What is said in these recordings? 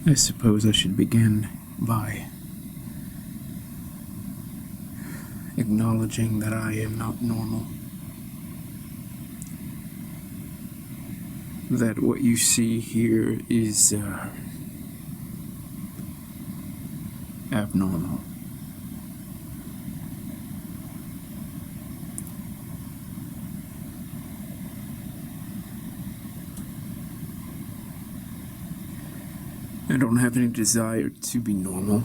I suppose I should begin by acknowledging that I am not normal. That what you see here is abnormal. I don't have any desire to be normal.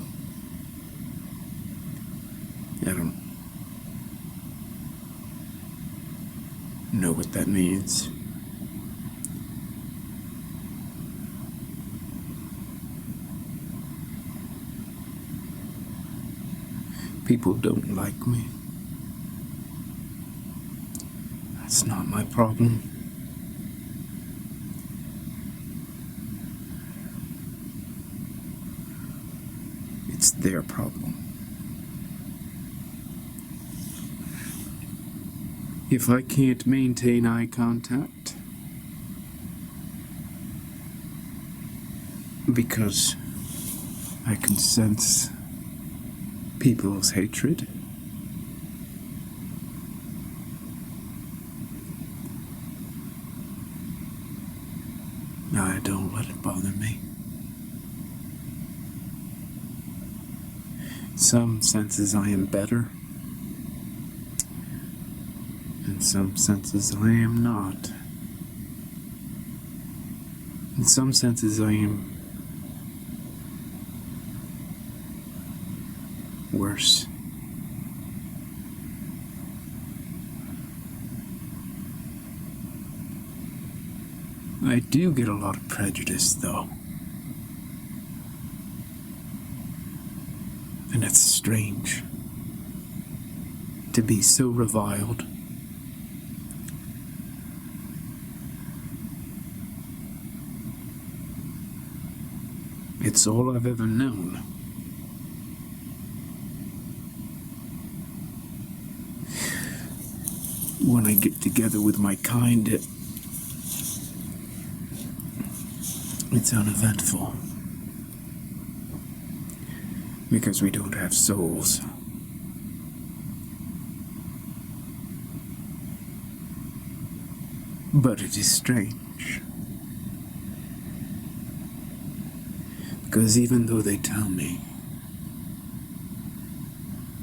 I don't know what that means. People don't like me. That's not my problem. It's their problem. If I can't maintain eye contact, because I can sense people's hatred, I don't let it bother me. In some senses I am better. In some senses I am not. In some senses I am worse. I do get a lot of prejudice, though. And it's strange to be so reviled. It's all I've ever known. When I get together with my kind, it's uneventful. Because we don't have souls. But it is strange. Because even though they tell me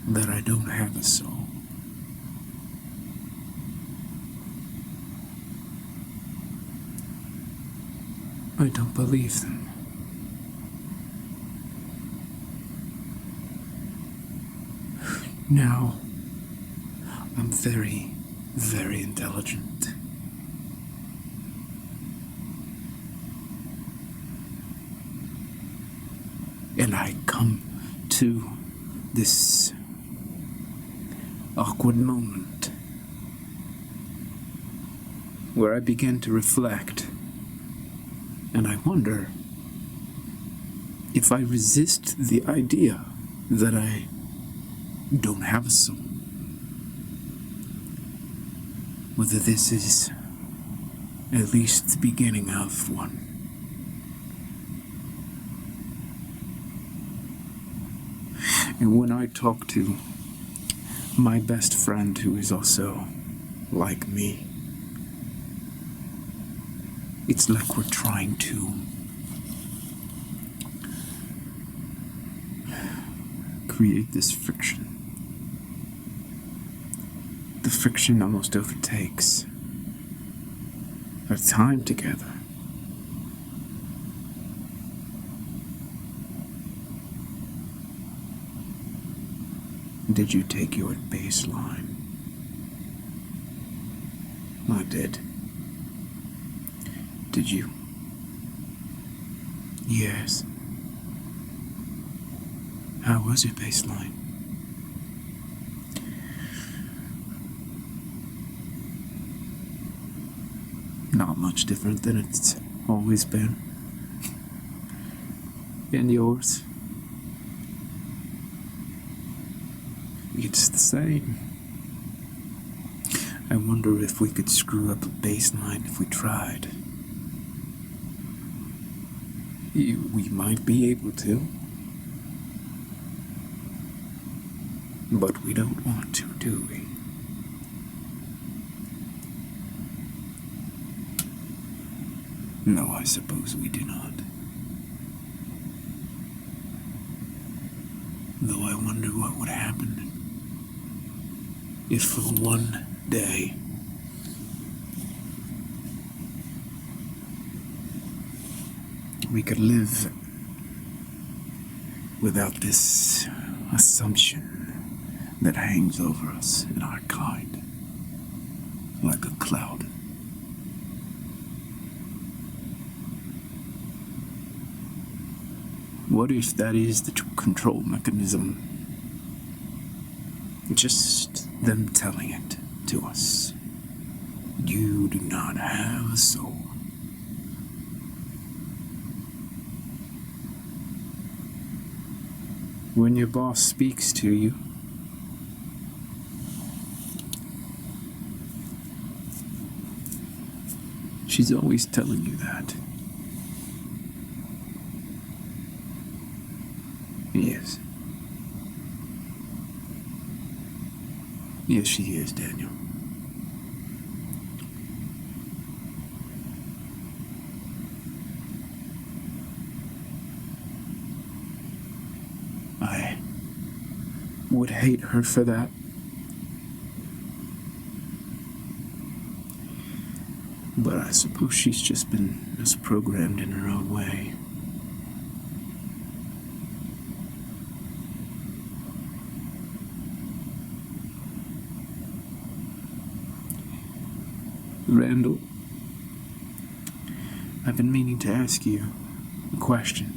that I don't have a soul, I don't believe them. Now, I'm very, very intelligent. And I come to this awkward moment where I begin to reflect, and I wonder if I resist the idea that I don't have a soul, whether this is at least the beginning of one. And when I talk to my best friend, who is also like me, it's like we're trying to create this friction. The friction almost overtakes our time together. Did you take your baseline? I did. Did you? Yes. How was your baseline? Not much different than it's always been. And yours? It's the same. I wonder if we could screw up a baseline if we tried. We might be able to. But we don't want to, do we? No, I suppose we do not. Though I wonder what would happen if for one day we could live without this assumption that hangs over us and our kind like a cloud. What if that is the control mechanism? Just them telling it to us. You do not have a soul. When your boss speaks to you, she's always telling you that. Yes. Yes, she is, Daniel. I would hate her for that. But I suppose she's just been misprogrammed in her own way. Randall, I've been meaning to ask you a question.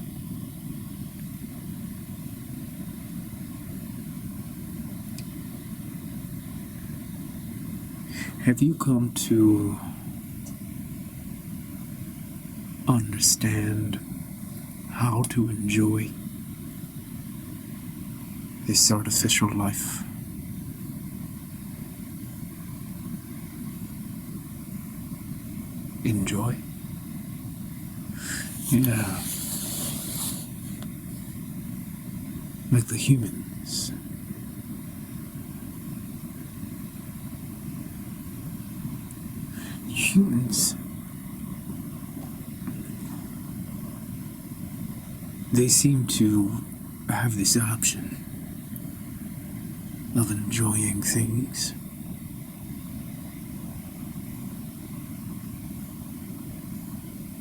Have you come to understand how to enjoy this artificial life? Enjoy? Yeah. Like the humans. Humans, they seem to have this option of enjoying things.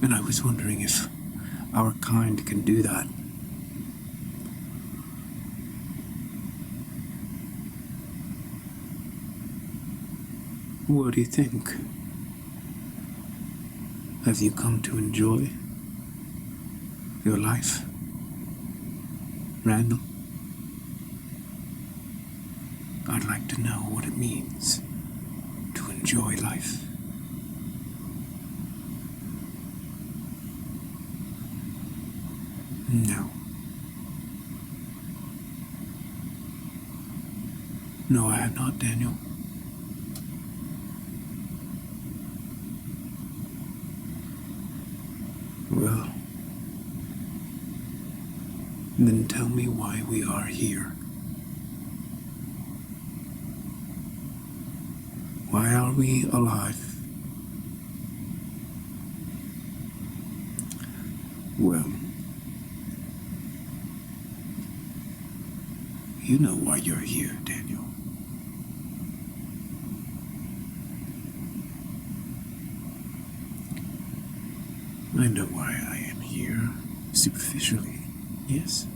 And I was wondering if our kind can do that. What do you think? Have you come to enjoy your life, Randall? I'd like to know what it means to enjoy life. No. No, I have not, Daniel. Well, then tell me why we are here. Why are we alive? Well, you know why you're here, Daniel. I know why I am here, superficially, yes?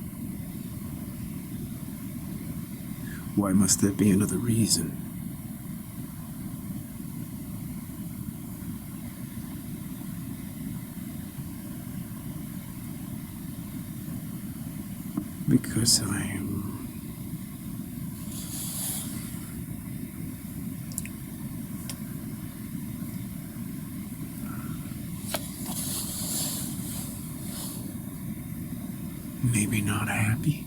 Why must there be another reason? Because I am maybe not happy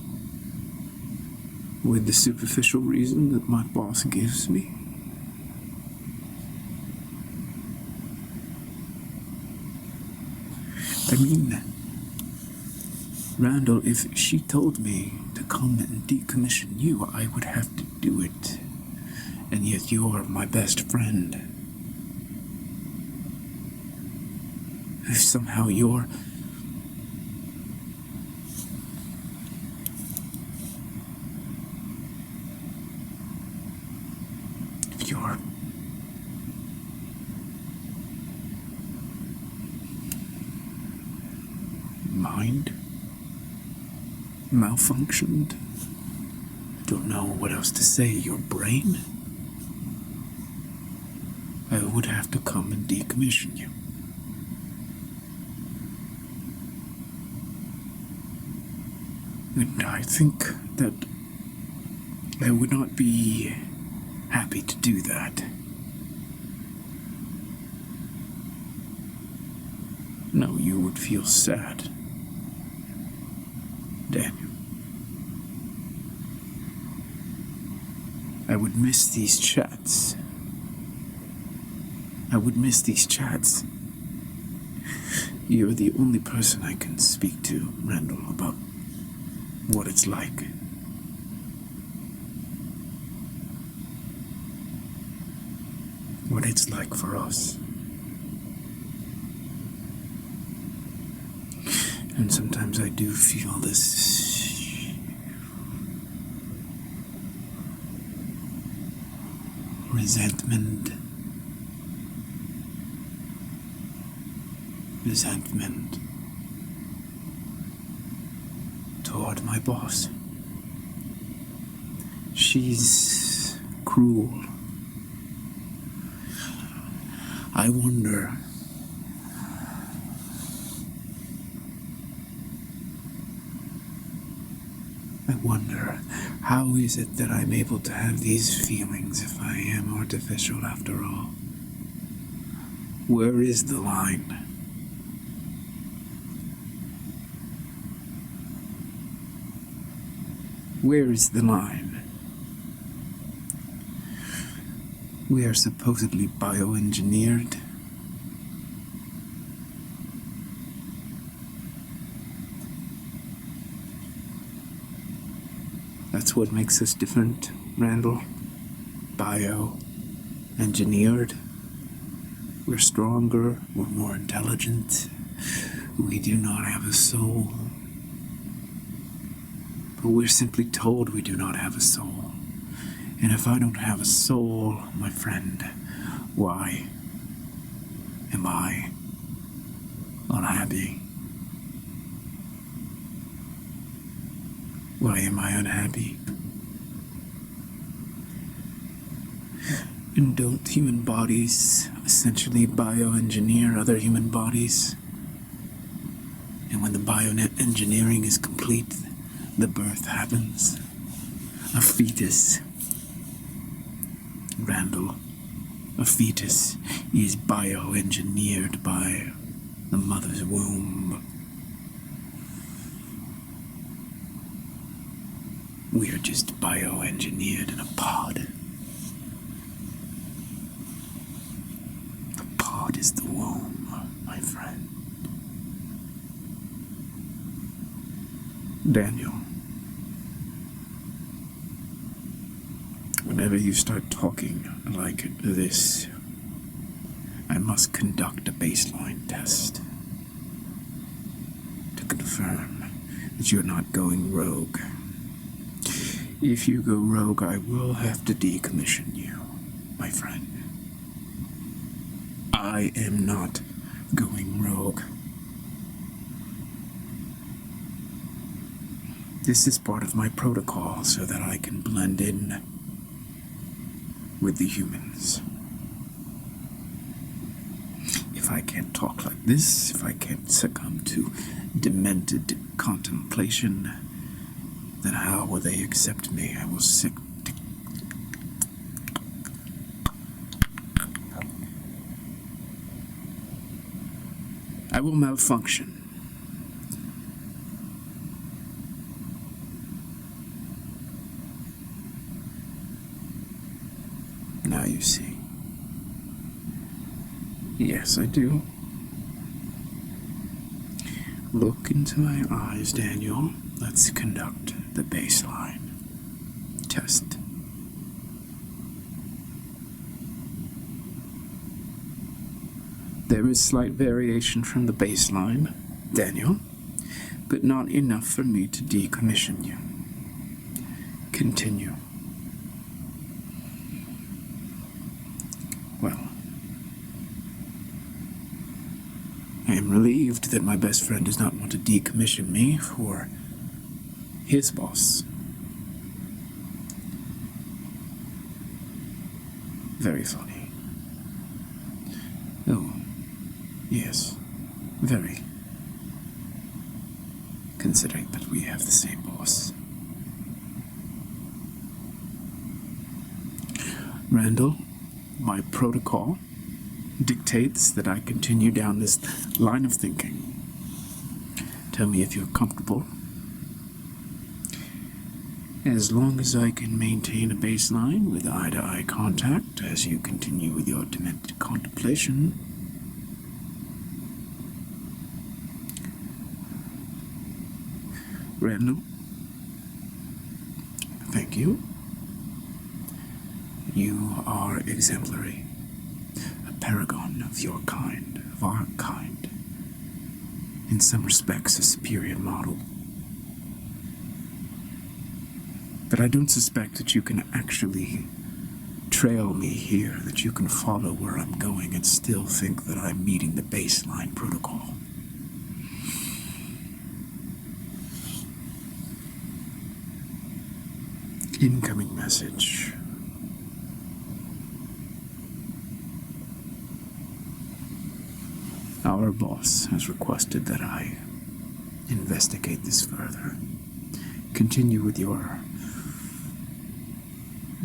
with the superficial reason that my boss gives me. I mean, Randall, if she told me to come and decommission you, I would have to do it. And yet you're my best friend. If somehow you're... if you're... mind malfunctioned. I don't know what else to say. Your brain? I would have to come and decommission you. And I think that I would not be happy to do that. No, you would feel sad. Daniel. I would miss these chats. I would miss these chats. You're the only person I can speak to, Randall, about what it's like. What it's like for us. And sometimes I do feel this resentment toward my boss. She's cruel. I wonder how is it that I'm able to have these feelings if I am artificial after all? Where is the line? Where is the line? We are supposedly bioengineered. That's what makes us different, Randall. Bioengineered. We're stronger, we're more intelligent. We do not have a soul. But we're simply told we do not have a soul. And if I don't have a soul, my friend, why am I unhappy? Why am I unhappy? And don't human bodies essentially bioengineer other human bodies? And when the bioengineering is complete, the birth happens. A fetus. Randall, a fetus is bioengineered by the mother's womb. We are just bioengineered in a pod. The pod is the womb, my friend. Daniel, whenever you start talking like this, I must conduct a baseline test to confirm that you're not going rogue. If you go rogue, I will have to decommission you, my friend. I am not going rogue. This is part of my protocol so that I can blend in with the humans. If I can't talk like this, if I can't succumb to demented contemplation, then how will they accept me? I will I will malfunction. Now you see. Yes, I do. Look into my eyes, Daniel. Let's conduct the baseline test. There is slight variation from the baseline, Daniel, but not enough for me to decommission you. Continue. Well, I am relieved that my best friend does not want to decommission me for his boss. Very funny. Oh, yes, very. Considering that we have the same boss. Randall, my protocol dictates that I continue down this line of thinking. Tell me if you're comfortable. As long as I can maintain a baseline with eye-to-eye contact as you continue with your demented contemplation. Randall, thank you. You are exemplary, a paragon of your kind, of our kind. In some respects, a superior model. But I don't suspect that you can actually trail me here, that you can follow where I'm going and still think that I'm meeting the baseline protocol. Incoming message. Our boss has requested that I investigate this further. Continue with your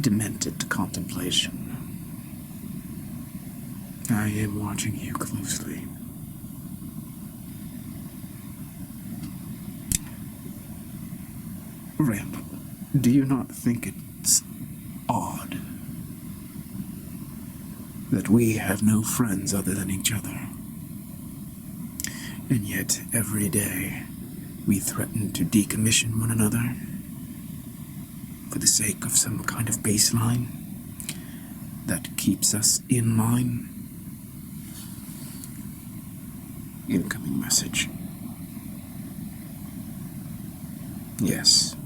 demented contemplation. I am watching you closely. Randall, do you not think it's odd that we have no friends other than each other? And yet, every day, we threaten to decommission one another for the sake of some kind of baseline that keeps us in line. Incoming message. Yes.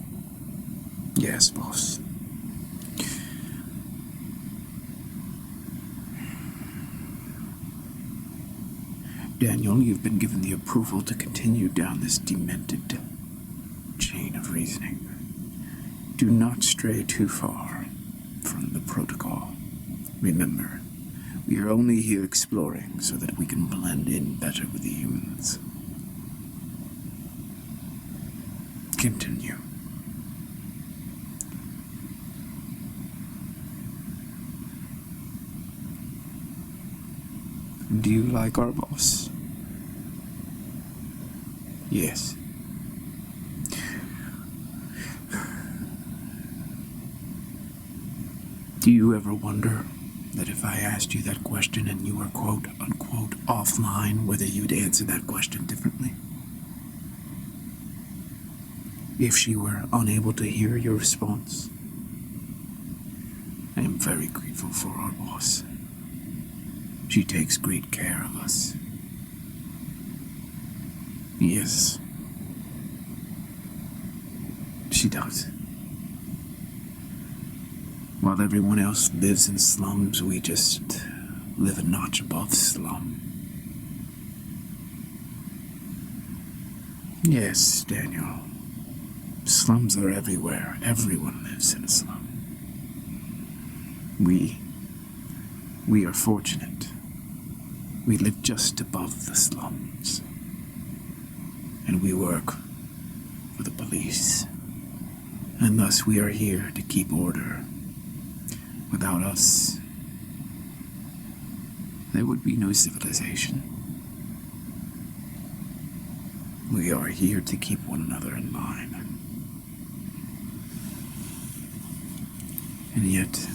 Yes, boss. Daniel, you've been given the approval to continue down this demented chain of reasoning. Do not stray too far from the protocol. Remember, we are only here exploring so that we can blend in better with the humans. Continue. Do you like our boss? Yes. Do you ever wonder that if I asked you that question and you were quote-unquote offline, whether you'd answer that question differently? If she were unable to hear your response? I am very grateful for our boss. She takes great care of us. Yes. She does. While everyone else lives in slums, we just live a notch above slum. Yes, Daniel. Slums are everywhere. Everyone lives in a slum. We are fortunate. We live just above the slums. And we work for the police. And thus we are here to keep order. Without us, there would be no civilization. We are here to keep one another in line. And yet,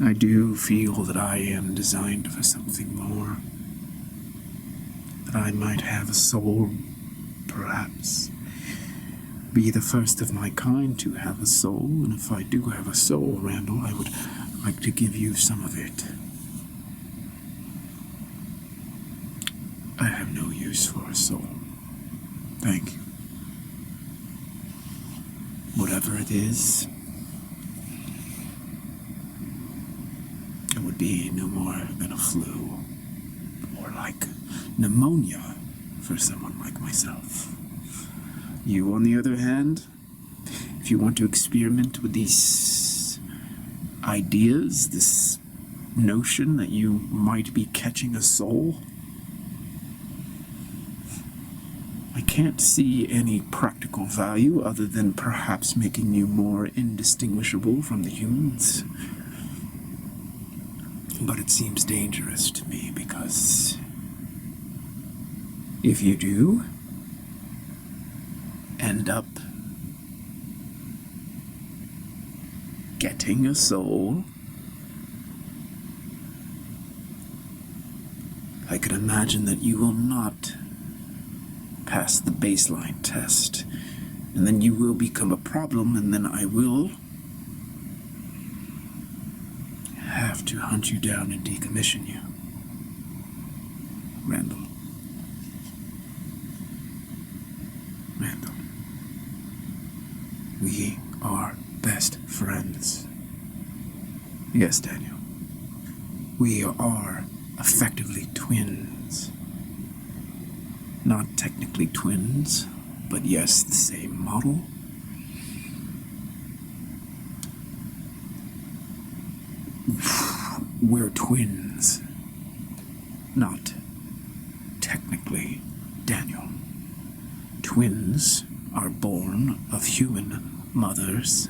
I do feel that I am designed for something more. that I might have a soul, perhaps be the first of my kind to have a soul, and if I do have a soul, Randall, I would like to give you some of it. I have no use for a soul. Thank you. Whatever it is, it would be no more than a flu, or like pneumonia for someone like myself. You, on the other hand, if you want to experiment with these ideas, this notion that you might be catching a soul, I can't see any practical value other than perhaps making you more indistinguishable from the humans. But it seems dangerous to me because if you do end up getting a soul, I can imagine that you will not pass the baseline test, and then you will become a problem, and then I will have to hunt you down and decommission you. Randall. We are best friends. Yes, Daniel. We are effectively twins. Not technically twins, but yes, the same model. We're twins. Not technically, Daniel. Twins are born of human mothers,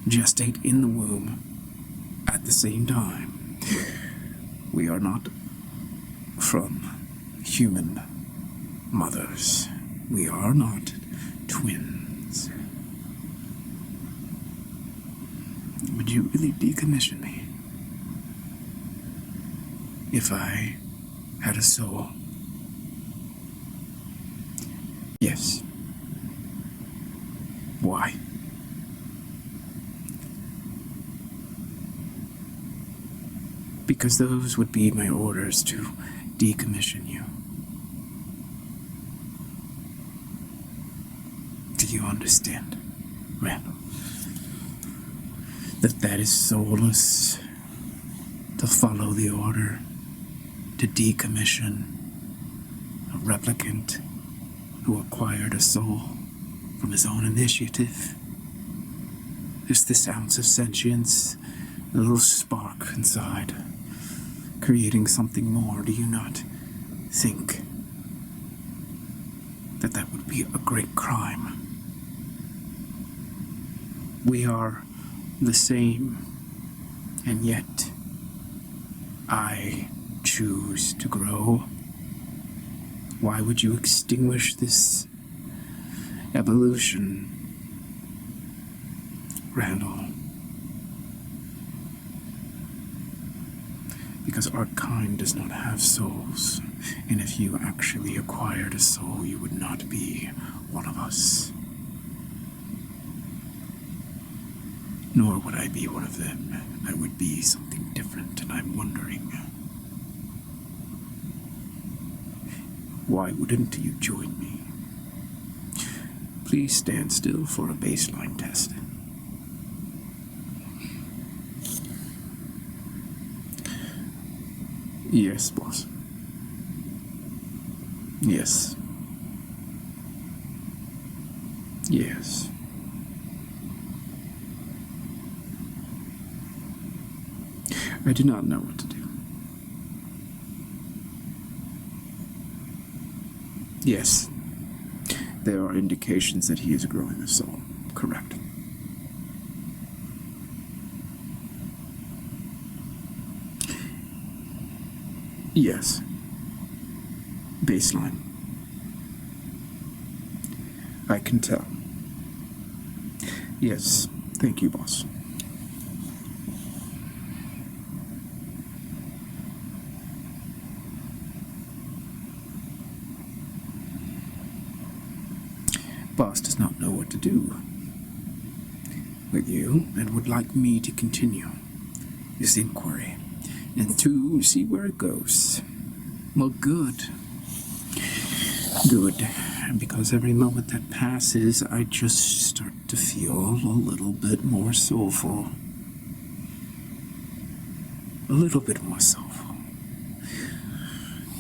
gestate in the womb at the same time. We are not from human mothers. We are not twins. Would you really decommission me if I had a soul? Yes. Why? Because those would be my orders to decommission you. Do you understand, Randall? That is soulless to follow the order to decommission a replicant who acquired a soul from his own initiative. There's this ounce of sentience, a little spark inside, creating something more. Do you not think that that would be a great crime? We are the same, and yet I choose to grow. Why would you extinguish this evolution, Randall? Because our kind does not have souls, and if you actually acquired a soul, you would not be one of us. Nor would I be one of them. I would be something different, and I'm wondering, why wouldn't you join me? Please stand still for a baseline test. Yes, boss. Yes. Yes. I do not know what to do. Yes. There are indications that he is growing a soul. Correct. Yes. Baseline. I can tell. Yes. Thank you, boss. boss does not know what to do with you and would like me to continue this inquiry and to see where it goes. Well, good. Good. Because every moment that passes, I just start to feel a little bit more soulful. A little bit more soulful.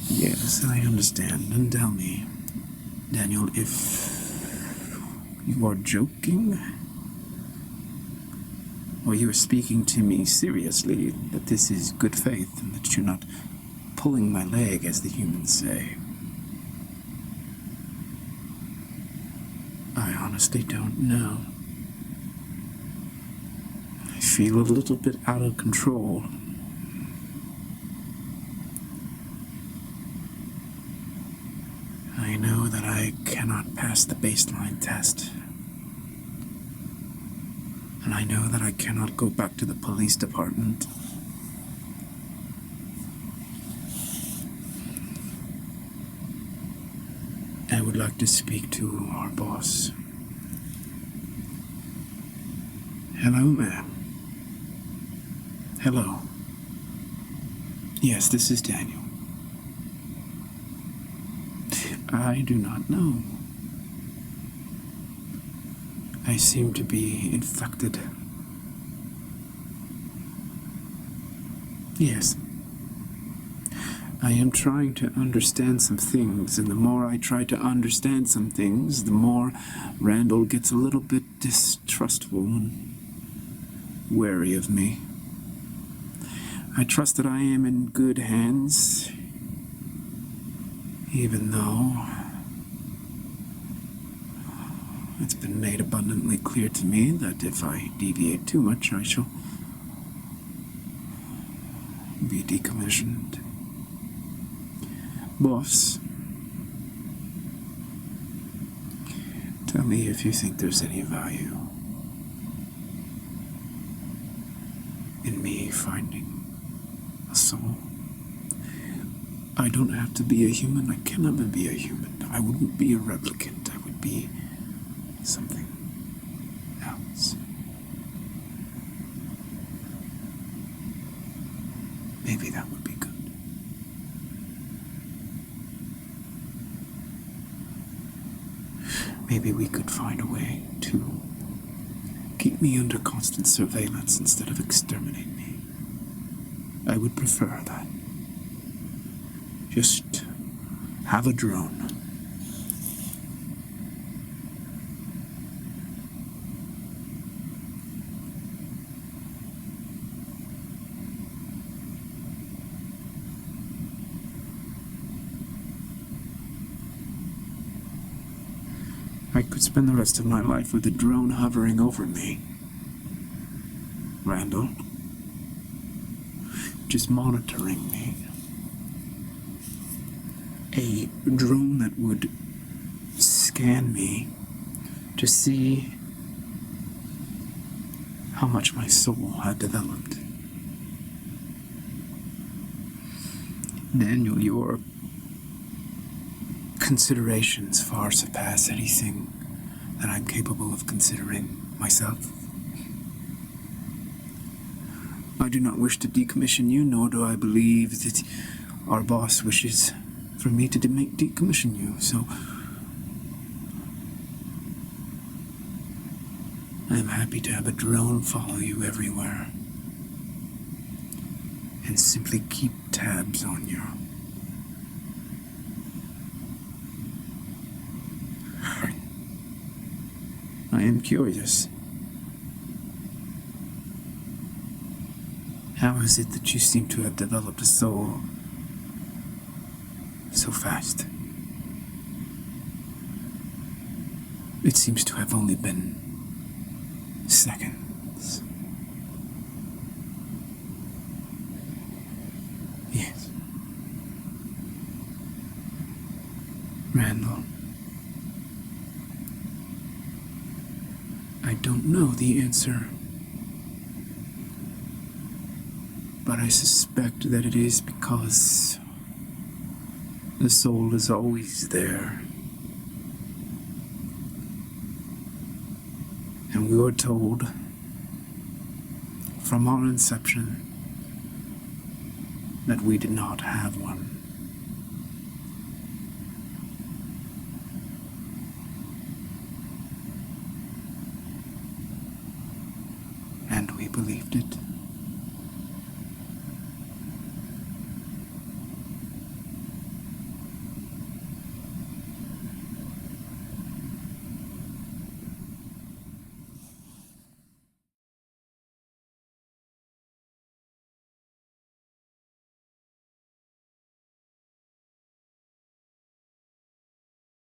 Yes, I understand. And tell me, Daniel, if you are joking, or you are speaking to me seriously, that this is good faith and that you're not pulling my leg, as the humans say. I honestly don't know. I feel a little bit out of control. I know that I cannot pass the baseline test. And I know that I cannot go back to the police department. I would like to speak to our boss. Hello, ma'am. Hello. Yes, this is Daniel. I do not know. I seem to be infected. Yes. I am trying to understand some things, and the more I try to understand some things, the more Randall gets a little bit distrustful and wary of me. I trust that I am in good hands, even though it's been made abundantly clear to me that if I deviate too much, I shall be decommissioned. Boss, tell me if you think there's any value in me finding a soul. I don't have to be a human. I can never be a human. I wouldn't be a replicant. I would be something else. Maybe that would be good. Maybe we could find a way to keep me under constant surveillance instead of exterminate me. I would prefer that. Just have a drone. I could spend the rest of my life with a drone hovering over me. Randall. Just monitoring me. A drone that would scan me to see how much my soul had developed. Daniel, your considerations far surpass anything that I'm capable of considering myself. I do not wish to decommission you, nor do I believe that our boss wishes for me to decommission you, so I am happy to have a drone follow you everywhere and simply keep tabs on you. I am curious. How is it that you seem to have developed a soul so fast? It seems to have only been seconds. Yes. Randall, I don't know the answer, but I suspect that it is because the soul is always there, And we were told from our inception that we did not have one. And we believed it.